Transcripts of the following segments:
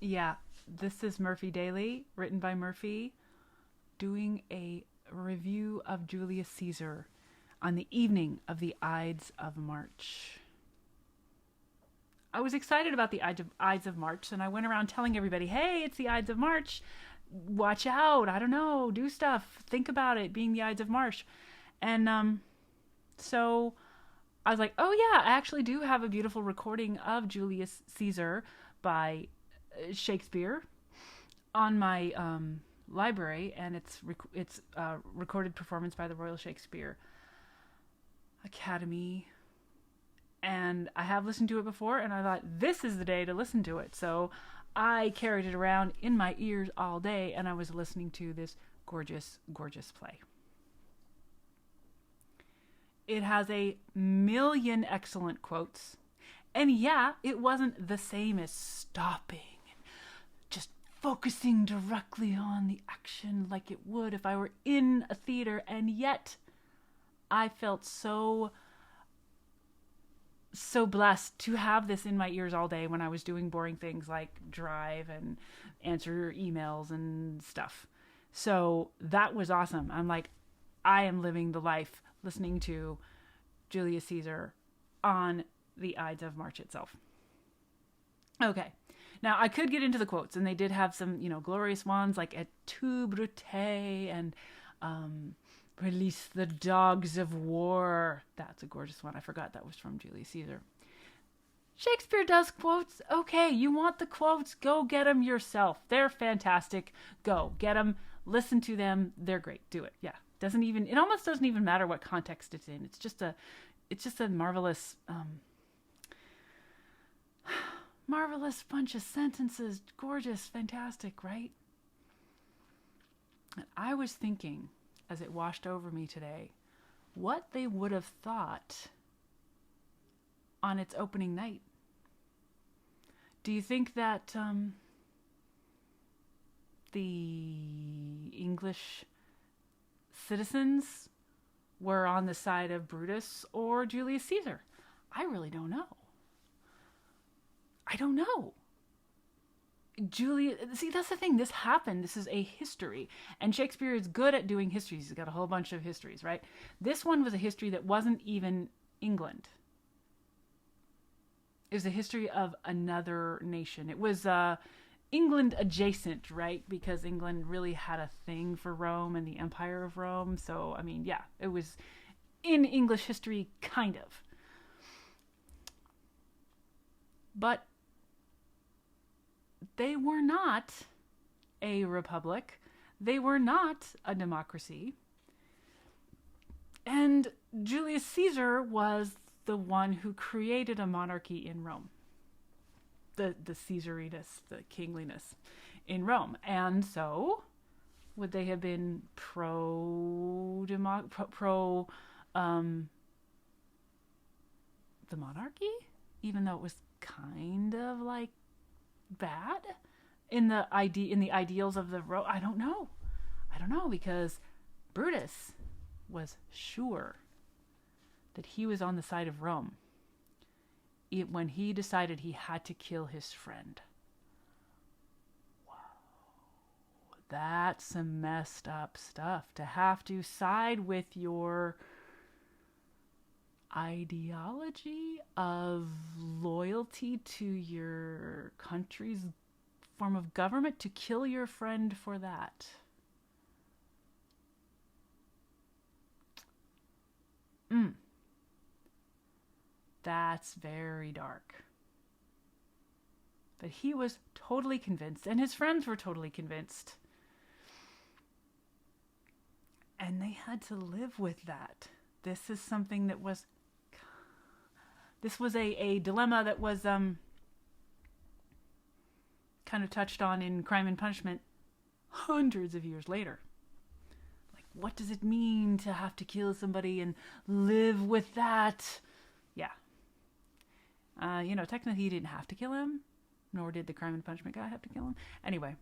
Yeah, this is Murphy Daily, written by Murphy, doing a review of Julius Caesar on the evening of the Ides of March. I was excited about the Ides of March, and I went around telling everybody, hey, it's the Ides of March. Watch out. I don't know. Do stuff. Think about it being the Ides of March. And so I was like, oh, yeah, I actually do have a beautiful recording of Julius Caesar by Shakespeare on my library, and it's recorded performance by the Royal Shakespeare Academy. And I have listened to it before, and I thought this is the day to listen to it. So I carried it around in my ears all day, and I was listening to this gorgeous, gorgeous play. It has a million excellent quotes. And yeah, it wasn't the same as stopping and just focusing directly on the action like it would if I were in a theater. And yet, I felt so blessed to have this in my ears all day when I was doing boring things like drive and answer emails and stuff. So that was awesome. I'm like, I am living the life listening to Julius Caesar on the Ides of March itself. Okay. Now, I could get into the quotes, and they did have some, glorious ones like et tu, Brute, and release the dogs of war. That's a gorgeous one. I forgot that was from Julius Caesar. Shakespeare does quotes. Okay, you want the quotes? Go get them yourself. They're fantastic. Go get them. Listen to them. They're great. Do it. Yeah. It almost doesn't even matter what context it's in. It's just a marvelous, marvelous bunch of sentences. Gorgeous, fantastic, right? And I was thinking, as it washed over me today, what they would have thought on its opening night. Do you think that the English citizens were on the side of Brutus or Julius Caesar? I really don't know. I don't know. See, that's the thing. This happened. This is a history. And Shakespeare is good at doing histories. He's got a whole bunch of histories, right? This one was a history that wasn't even England. It was a history of another nation. It was England adjacent, right? Because England really had a thing for Rome and the Empire of Rome. So, it was in English history, kind of. But they were not a republic. They were not a democracy. And Julius Caesar was the one who created a monarchy in Rome. The Caesariness, the kingliness in Rome. And so, would they have been pro the monarchy? Even though it was kind of like bad in the ideals of the Rome. I don't know, because Brutus was sure that he was on the side of Rome when he decided he had to kill his friend. Wow, that's some messed up stuff, to have to side with your ideology of loyalty to your country's form of government, to kill your friend for that. That's very dark. But he was totally convinced, and his friends were totally convinced. And they had to live with that. This is something that was... This was a dilemma that was kind of touched on in Crime and Punishment hundreds of years later. Like, what does it mean to have to kill somebody and live with that? Yeah. Technically he didn't have to kill him, nor did the Crime and Punishment guy have to kill him. Anyway,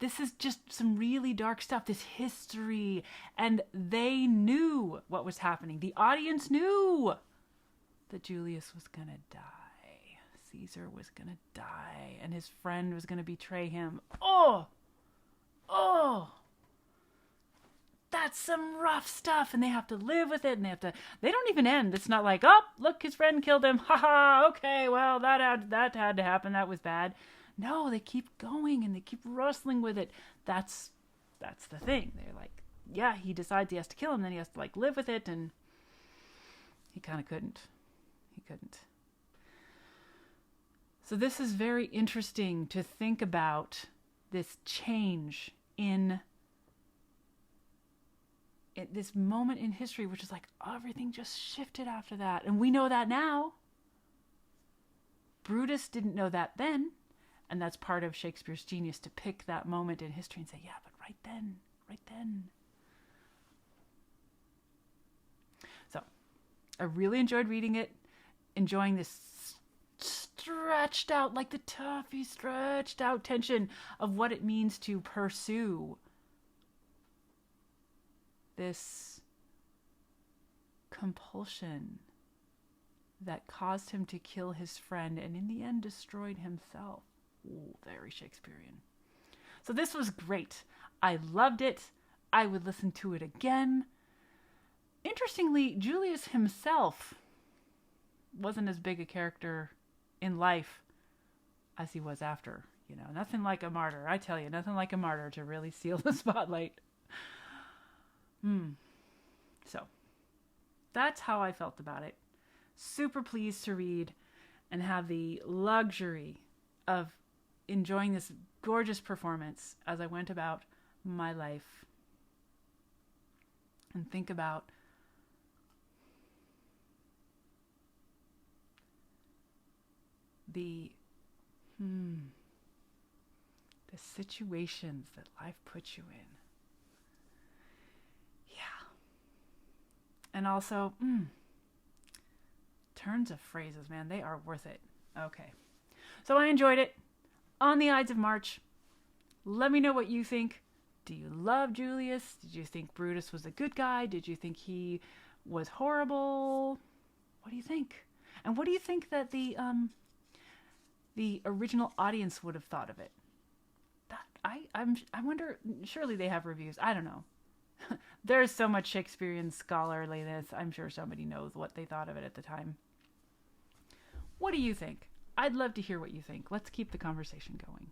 this is just some really dark stuff, this history, and they knew what was happening. The audience knew that Julius was gonna die. Caesar was going to die and his friend was going to betray him. Oh, that's some rough stuff. And they have to live with it, and they don't even end. It's not like, oh, look, his friend killed him. Ha, okay, well, that had to happen. That was bad. No, they keep going and they keep wrestling with it. That's the thing. They're like, yeah, he decides he has to kill him, then he has to like live with it, and he kind of couldn't. He couldn't. So this is very interesting to think about, this change in this moment in history, which is like everything just shifted after that. And we know that now. Brutus didn't know that then. And that's part of Shakespeare's genius, to pick that moment in history and say, yeah, but right then. So I really enjoyed reading it, enjoying this stretched out, like the toughy stretched out tension of what it means to pursue this compulsion that caused him to kill his friend and in the end destroyed himself. Ooh, very Shakespearean. So this was great. I loved it. I would listen to it again. Interestingly, Julius himself wasn't as big a character in life as he was after. You know, nothing like a martyr. I tell you, nothing like a martyr to really steal the spotlight. So that's how I felt about it. Super pleased to read and have the luxury of enjoying this gorgeous performance as I went about my life and think about the situations that life puts you in. And also, turns of phrases, man, they are worth it. Okay. So I enjoyed it. On the Ides of March. Let me know what you think. Do you love Julius? Did you think Brutus was a good guy? Did you think he was horrible? What do you think? And what do you think that the original audience would have thought of it? I wonder, surely they have reviews. I don't know. There's so much Shakespearean scholarliness. I'm sure somebody knows what they thought of it at the time. What do you think? I'd love to hear what you think. Let's keep the conversation going.